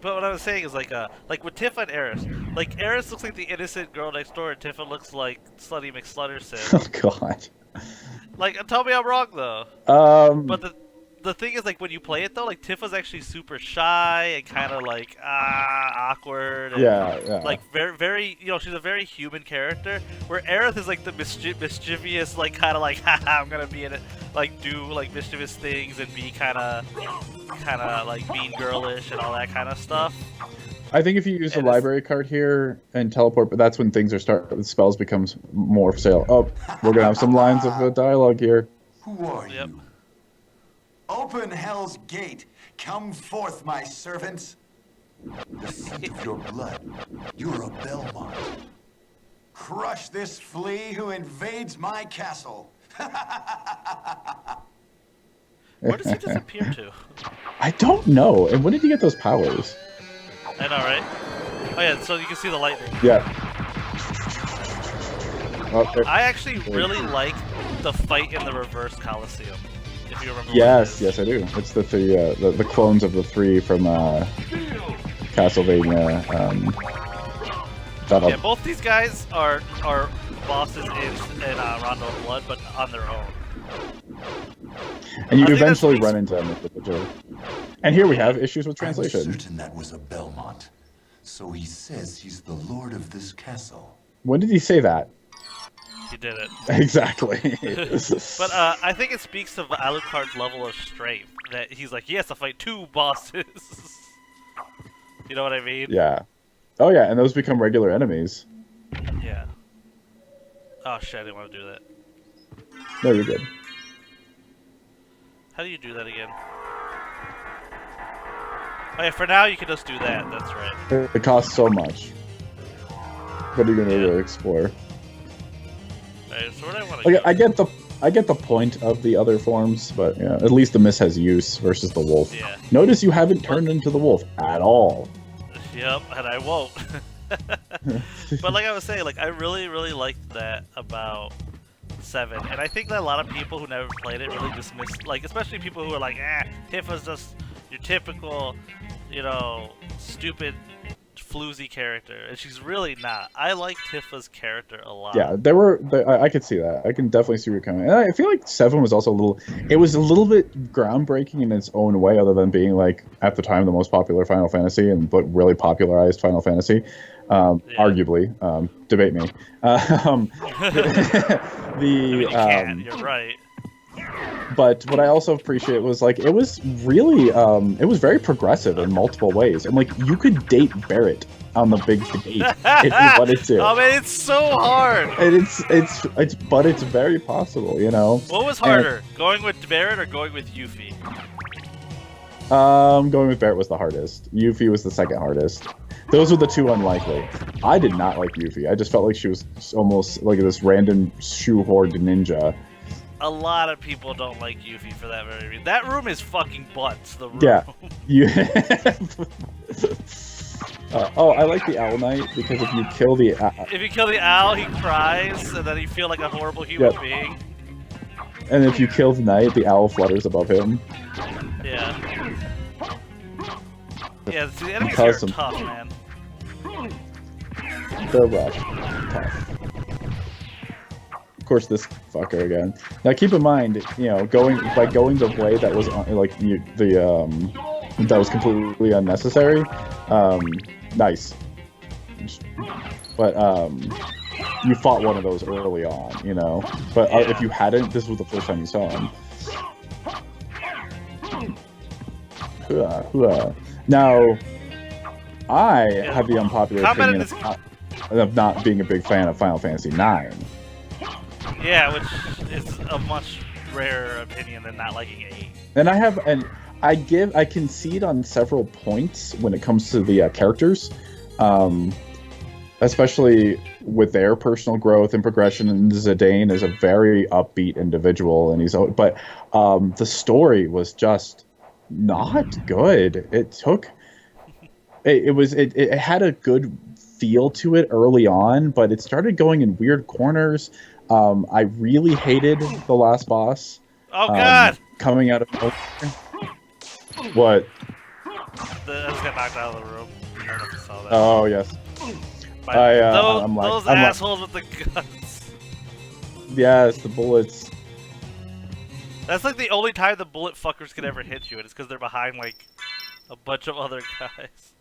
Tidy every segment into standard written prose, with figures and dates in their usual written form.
but what I was saying is like with Tifa and Eris. Like Eris looks like the innocent girl next door, and Tifa looks like Slutty McSlutterson. Oh God. Like, tell me I'm wrong though. Um. But the thing is, like, when you play it though, like Tifa's actually super shy and kind of like awkward and Yeah. like very you know, she's a very human character. Where Aerith is like the mischievous, like kind of like haha, I'm gonna be in it, like do like mischievous things and be kind of like mean girlish and all that kind of stuff. I think if you use the library card here and teleport, but that's when things are the spells becomes more for sale. Oh, we're gonna have some lines of dialogue here. Who are you? Open hell's gate. Come forth, my servants. The scent of your blood. You're a Belmont. Crush this flea who invades my castle. Where does he disappear to? I don't know. And when did he get those powers? I know, right? Oh yeah, so you can see the lightning. Yeah. Oh, I actually really like the fight in the reverse Coliseum. If you remember. Yes, yes, I do. It's the clones of the three from Castlevania. Yeah, both these guys are bosses in Rondo of Blood, but on their own. And you eventually run into them individually. And here we have issues with translation. I'm certain that was a Belmont. So he says he's the lord of this castle. When did he say that? He did it. Exactly. But I think it speaks to Alucard's level of strength. That he's like, he has to fight two bosses. You know what I mean? Yeah. Oh yeah, and those become regular enemies. Yeah. Oh shit, I didn't want to do that. No, you're good. How do you do that again? Oh yeah, for now you can just do that, that's right. It costs so much. What are you gonna really explore? Alright, so where do I want to go? I get the point of the other forms, but yeah, at least the Mist has use versus the wolf. Yeah. Notice you haven't turned into the wolf at all. Yep, and I won't. But like I was saying, like I really liked that about 7, and I think that a lot of people who never played it really dismiss, like especially people who are like, Tifa's just your typical, you know, stupid floozy character, and she's really not. I like Tifa's character a lot. Yeah, I could see that. I can definitely see where you're coming. And I feel like 7 was also it was a little bit groundbreaking in its own way, other than being like at the time the most popular Final Fantasy but really popularized Final Fantasy. Arguably, debate me. I mean, you can. You're right. But what I also appreciate was like it was really it was very progressive in multiple ways, and like you could date Barrett on the big date if you wanted to. Oh man, it's so hard. And but it's very possible, you know. What was harder, going with Barrett or going with Yuffie? Going with Barrett was the hardest. Yuffie was the second hardest. Those were the two unlikely. I did not like Yuffie. I just felt like she was almost like this random shoehorned ninja. A lot of people don't like Yuffie for that very reason. That room is fucking butts, the room. Yeah. Oh, I like the Owl Knight because if you kill the if you kill the owl, he cries, and then you feel like a horrible human being. And if you kill the knight, the owl flutters above him. Yeah. Yeah, see, the enemies here are tough, man. They're rough. Tough. Of course, this fucker again. Now, keep in mind, you know, going the way that was that was completely unnecessary. Nice. But you fought one of those early on, you know. But if you hadn't, this was the first time you saw him. Now, I have the unpopular opinion of not being a big fan of Final Fantasy IX. Yeah, which is a much rarer opinion than not liking 8. And I concede on several points when it comes to the characters, especially with their personal growth and progression. And Zidane is a very upbeat individual, and but the story was just not good. It had a good feel to it early on, but it started going in weird corners. I really hated the last boss. Oh God! Coming out of what? I just got knocked out of the room. I don't know if you saw that. Oh yes. Those assholes with the guns. Yes, the bullets. That's like the only time the bullet fuckers can ever hit you, and it's because they're behind like a bunch of other guys.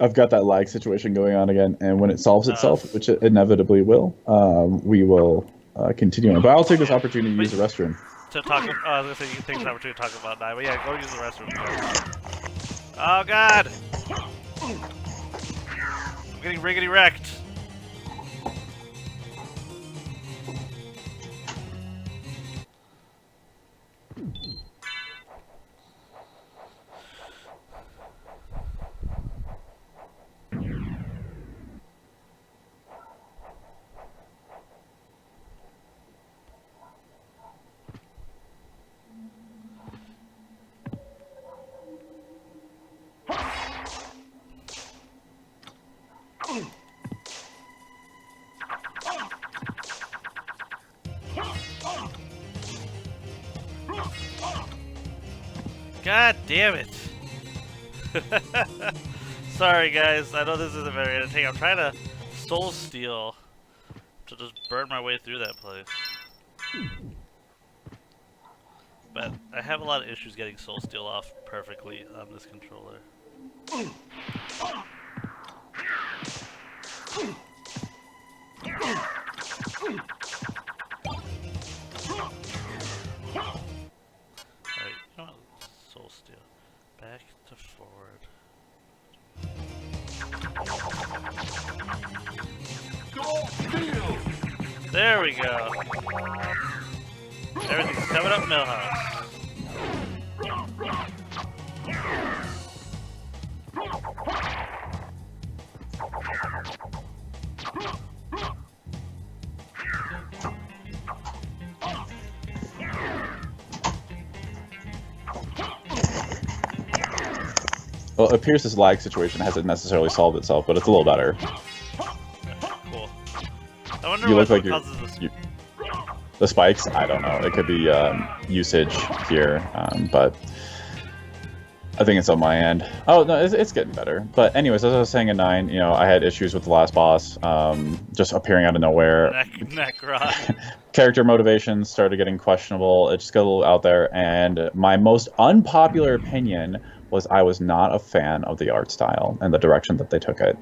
I've got that lag situation going on again, and when it solves itself, which it inevitably will, we will continue on. But I'll take this opportunity to use the restroom. To talk, I was gonna say you can take this opportunity to talk about that, but yeah, go use the restroom. Oh god! I'm getting riggedy wrecked. God damn it! Sorry guys, I know this isn't very entertaining. I'm trying to soul steal to just burn my way through that place. But I have a lot of issues getting soul steal off perfectly on this controller. Alright, you know what? Soul steal. Back to forward. There we go. Everything's coming up Millhouse. Well, it appears this lag situation hasn't necessarily solved itself, but it's a little better. Cool. I wonder You what look like causes this. The spikes, I don't know. It could be usage here, but I think it's on my end. Oh, no, it's getting better. But anyways, as I was saying in 9, you know, I had issues with the last boss, just appearing out of nowhere. Neck rot. Character motivations started getting questionable. It just got a little out there, and my most unpopular opinion was I was not a fan of the art style and the direction that they took it.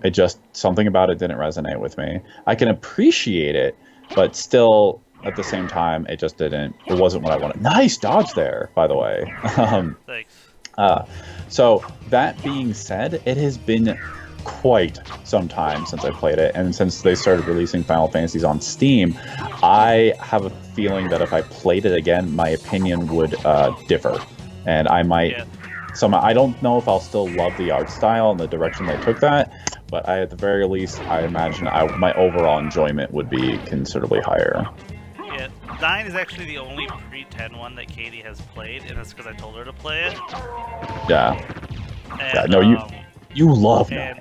It just, something about it didn't resonate with me. I can appreciate it, but still, at the same time, it just didn't, it wasn't what I wanted. Nice dodge there, by the way. Thanks. So, that being said, it has been quite some time since I played it, and since they started releasing Final Fantasies on Steam, I have a feeling that if I played it again, my opinion would differ. And I might, I don't know if I'll still love the art style and the direction they took that, but at the very least, I imagine my overall enjoyment would be considerably higher. Yeah, 9 is actually the only pre-10 one that Katie has played, and that's because I told her to play it. Yeah. And, Yeah, no, you love 9.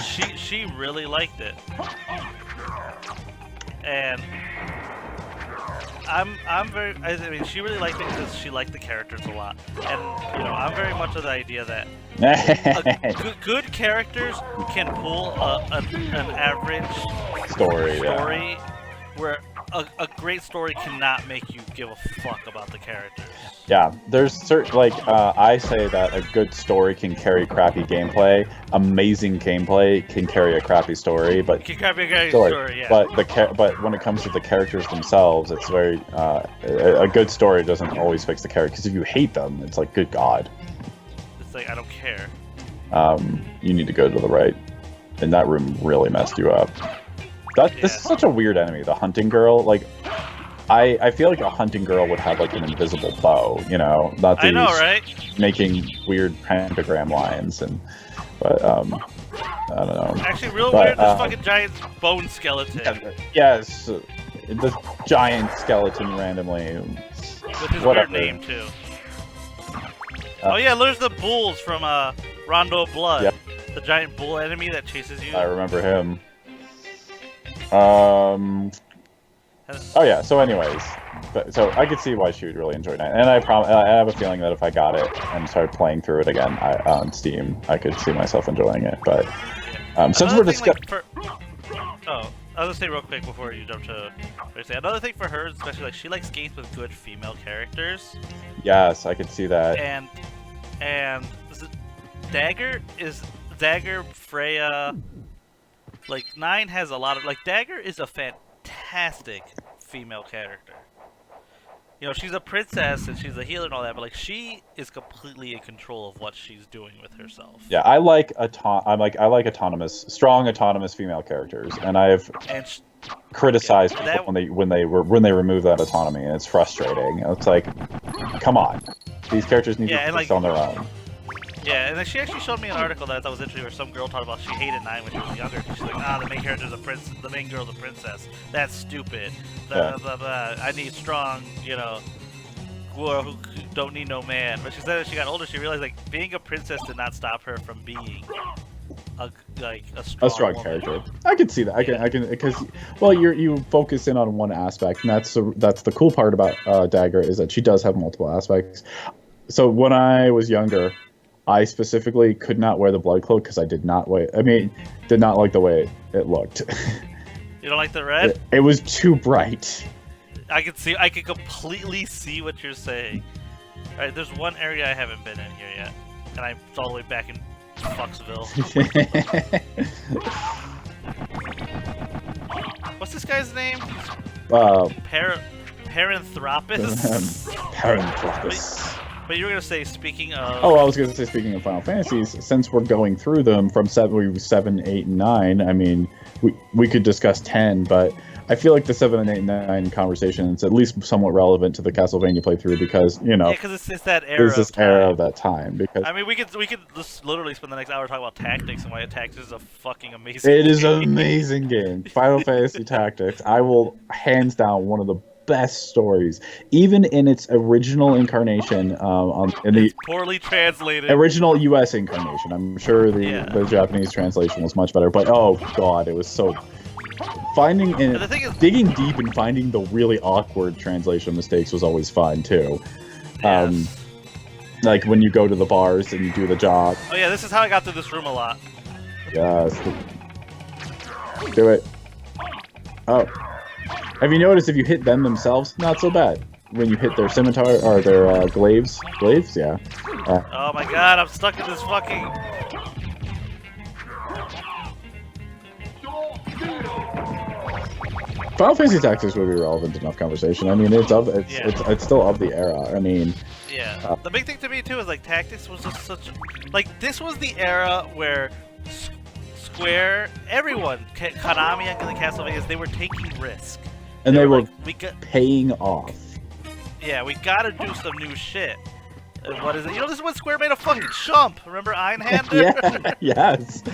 she really liked it. And I'm very, I mean, she really liked it because she liked the characters a lot. And, you know, I'm very much of the idea that good characters can pull an average story where a great story cannot make you give a fuck about the characters. Yeah, there's certain, like, I say that a good story can carry crappy gameplay. Amazing gameplay can carry a crappy story, but yeah. But when it comes to the characters themselves, it's very a good story doesn't always fix the character. Because if you hate them, it's like, good God. It's like, I don't care. You need to go to the right, and that room really messed you up. This is such a weird enemy, the hunting girl. Like, I feel like a hunting girl would have like an invisible bow, you know, not these I know, right? making weird pentagram lines, but I don't know. Actually, real weird. This fucking giant bone skeleton. Yes, the giant skeleton randomly. With his weird name too. Oh yeah, there's the bulls from Rondo of Blood. Yep. The giant bull enemy that chases you. I remember him. Oh yeah. So anyways, so I could see why she would really enjoy 9, and I have a feeling that if I got it and started playing through it again on Steam, I could see myself enjoying it. But since we're discussing, oh, I'll just say real quick before you jump to another thing for her, especially like she likes games with good female characters. yes, I could see that. And Dagger, Freya. Like 9 has a lot of Dagger is a fantastic female character. You know, she's a princess and she's a healer and all that, but like she is completely in control of what she's doing with herself. Yeah, I like strong autonomous female characters, and I've criticized people when they remove that autonomy, and it's frustrating. It's like, come on, these characters need to exist on their own. Yeah, and then she actually showed me an article that I thought was interesting where some girl talked about she hated 9 when she was younger. She's like, the main character's a prince, the main girl's a princess. That's stupid. Blah, blah, blah. I need strong, who don't need no man. But she said as she got older, she realized being a princess did not stop her from being a strong character. I can see that. I can because you focus in on one aspect, and that's the cool part about Dagger is that she does have multiple aspects. So when I was younger, I specifically could not wear the blood cloak because I did not like the way it looked. You don't like the red? It was too bright. I can completely see what you're saying. All right, there's one area I haven't been in here yet, and I'm all the way back in Fucksville. What's this guy's name? Paranthropus. Paranthropus. But you were gonna say, speaking of... Oh, I was gonna say, speaking of Final Fantasies, since we're going through them from 7, 8, and 9, I mean, we could discuss 10, but I feel like the 7 and 8 and 9 conversation is at least somewhat relevant to the Castlevania playthrough because, Yeah, because it's that era of that time. Because I mean, we could just literally spend the next hour talking about Tactics and why Tactics is a fucking amazing game. It is an amazing game. Final Fantasy Tactics, I will, hands down, one of the best stories, even in its original incarnation. It's poorly translated. Original U.S. incarnation. I'm sure the Japanese translation was much better, but oh god, it was so. Digging deep and finding the really awkward translation mistakes was always fun too. Yes. Like when you go to the bars and you do the job. Oh yeah, this is how I got through this room a lot. Yes. Do it. Oh. Have you noticed if you hit them themselves, not so bad. When you hit their scimitar or their glaives, yeah. Oh my god, I'm stuck in this fucking. Final Fantasy Tactics would be relevant enough conversation. I mean, it's still of the era. I mean. Yeah. The big thing to me too is Tactics was just such this was the era where Square, everyone, Konami and the Castlevanias, they were taking risk. And they were paying off. Yeah, we gotta do some new shit. And what is it? This is when Square made a fucking chump. Remember Einhander? Yeah, yes.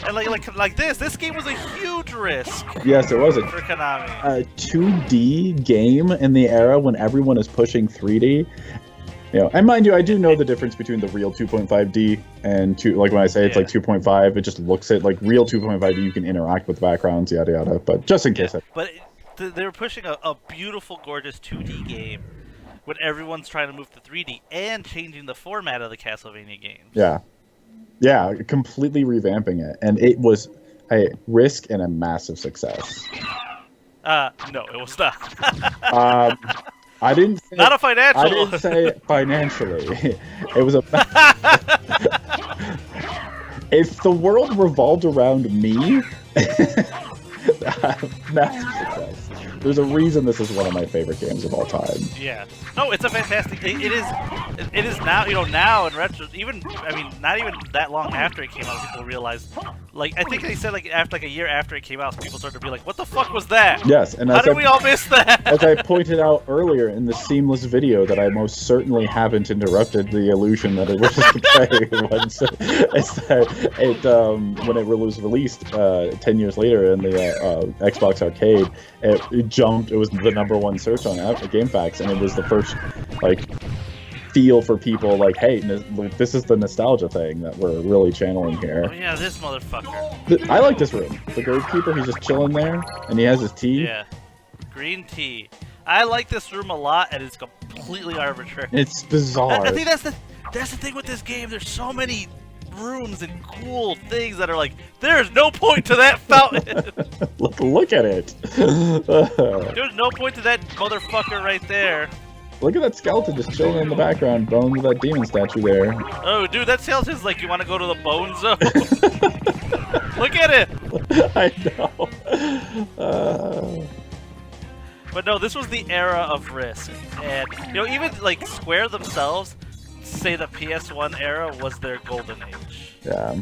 And like this game was a huge risk. Yes, it was for Konami. A 2D game in the era when everyone is pushing 3D. And mind you, I do know the difference between the real 2.5D and when I say it's 2.5, it just looks at real 2.5D. You can interact with backgrounds, yada yada. But just in case, but they were pushing a beautiful, gorgeous 2D game when everyone's trying to move to 3D and changing the format of the Castlevania games. Yeah, completely revamping it, and it was a risk and a massive success. No, it was not. I didn't say, not a financial. I didn't say financially. It was a. If the world revolved around me, massive success. There's a reason this is one of my favorite games of all time. Yeah. No, it's a fantastic. It is now. Now in retro, not even that long after it came out, people realized. I think they said after a year after it came out, people started to be like, "What the fuck was that?" Yes, and how did we all miss that? As I pointed out earlier in the seamless video that I most certainly haven't interrupted the illusion that it was once. It's that when it was released 10 years later in the Xbox Arcade, it jumped. It was the #1 search on GameFAQs, and it was the first feel for people like, hey, this is the nostalgia thing that we're really channeling Oh here. yeah, this motherfucker. I like this room. The gravekeeper, he's just chilling there, and he has his tea. Yeah. Green tea. I like this room a lot, and it's completely arbitrary. It's bizarre. I think that's the thing with this game. There's so many rooms and cool things that are like, there's no point to that fountain. Look at it. There's no point to that motherfucker right there. Look at that skeleton just chilling in the background, bones of that demon statue there. Oh, dude, that skeleton's like, you want to go to the bone zone? Look at it. I know. But no, this was the era of Risk, and you know, even like Square themselves say the PS1 era was their golden age. Yeah.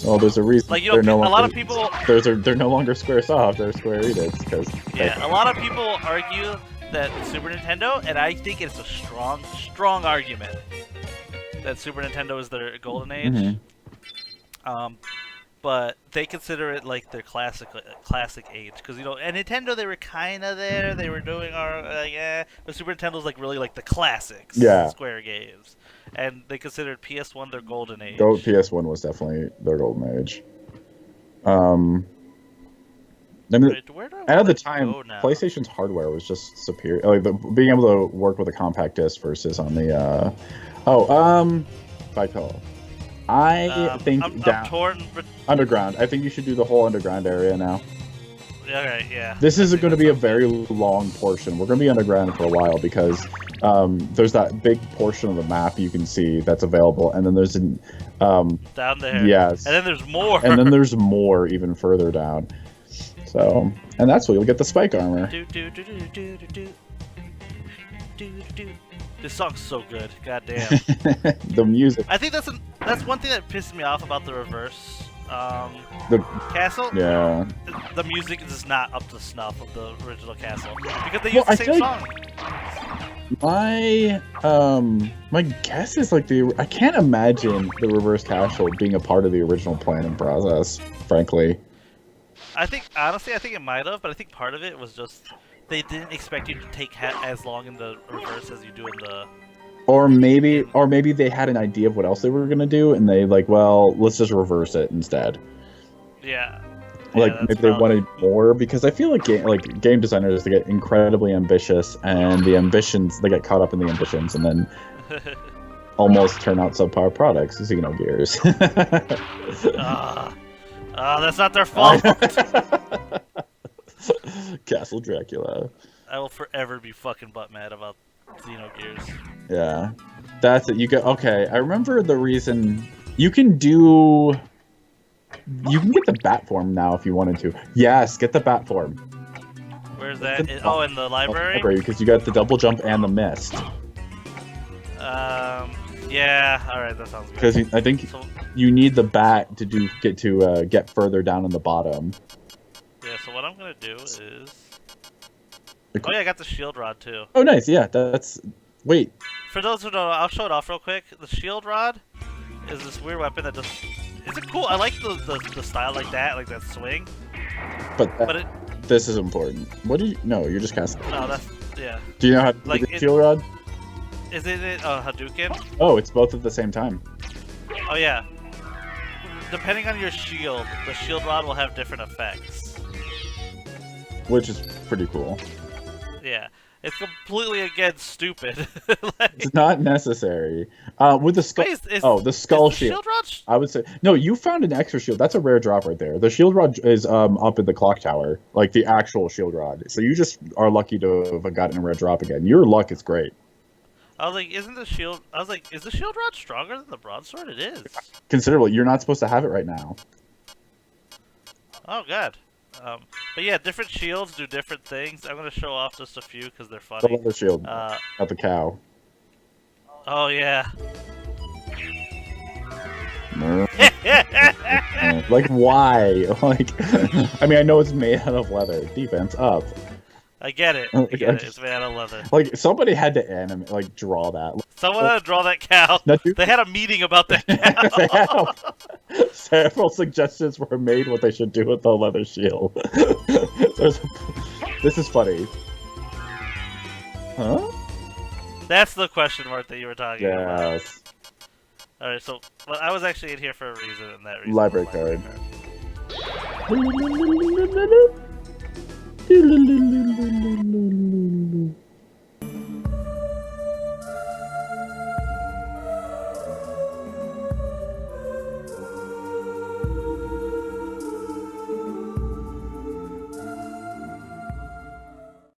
Well, there's a reason. Like, you know, a lot of people. They're no longer SquareSoft. They're Square Enix because. Yeah, a lot of people argue that Super Nintendo, and I think it's a strong argument that Super Nintendo is their golden age. But they consider it like their classic age, because you know, and Nintendo, they were kind of there. They were doing but Super Nintendo's like really like the classics. Yeah. Square games, and they considered PS1 their golden age. PS1 was definitely their golden age. I mean, at the time, PlayStation's hardware was just superior. Like being able to work with a compact disc versus on the Vital. I think I'm torn, but underground. I think you should do the whole underground area now. Okay, yeah. This is going to be a very long portion. We're going to be underground for a while because there's that big portion of the map you can see that's available, and then there's an down there. Yes. And then there's more. And then there's more even further down. So, and that's where you'll get the spike armor. This song's so good. Goddamn. The music. I think that's one thing that pisses me off about the reverse The Castle. yeah. The music is not up to snuff of the original Castle because they use the same song. My guess is like I can't imagine the reverse Castle being a part of the original planning process. Frankly. Honestly, I think it might have, but I think part of it was just they didn't expect you to take as long in the reverse as you do in the. Or maybe they had an idea of what else they were gonna do, and they like, well, let's just reverse it instead. Yeah. Like maybe they wanted more, because I feel like game designers, they get incredibly ambitious, and the ambitions, they get caught up in the ambitions, and then almost turn out subpar products. Xenogears. That's not their fault. Castle Dracula. I will forever be fucking butt mad about Xenogears. Yeah, that's it. Okay. I remember the reason you can get the bat form now if you wanted to. Yes, get the bat form. Where's that? In the library. Because you got the double jump and the mist. Yeah. All right, that sounds good. Because I think you need the bat to get further down in the bottom. Yeah. So what I'm gonna do is. Oh yeah, I got the shield rod too. Oh nice, yeah. Wait. For those who don't know, I'll show it off real quick. The shield rod is this weird weapon that just. It's cool. I like the style like that swing. But this is important. What do you? No, you're just casting. No, that's yeah. Do you know how to do the shield rod? Is it Hadouken? Oh, it's both at the same time. Oh yeah. Depending on your shield, the shield rod will have different effects. Which is pretty cool. Yeah. It's completely, again, stupid. It's not necessary. With the skull... the skull shield. Shield rod? I would say... No, you found an extra shield. That's a rare drop right there. The shield rod is up in the clock tower. Like, the actual shield rod. So you just are lucky to have gotten a rare drop again. Your luck is great. I was like, is the shield rod stronger than the broadsword? It is. Considerably. You're not supposed to have it right now. Oh, God. But yeah, different shields do different things. I'm going to show off just a few because they're funny. The leather shield. Not the cow. Oh, yeah. Like, why? Like, I mean, I know it's made out of leather. Defense up. I get it. It's made out of leather. Like, somebody had to draw that. Someone had to draw that cow. They had a meeting about that cow. Several suggestions were made what they should do with the leather shield. This is funny. Huh? That's the question mark that you were talking about. Yes. Alright, so well, I was actually in here for a reason, and that reason Library was card.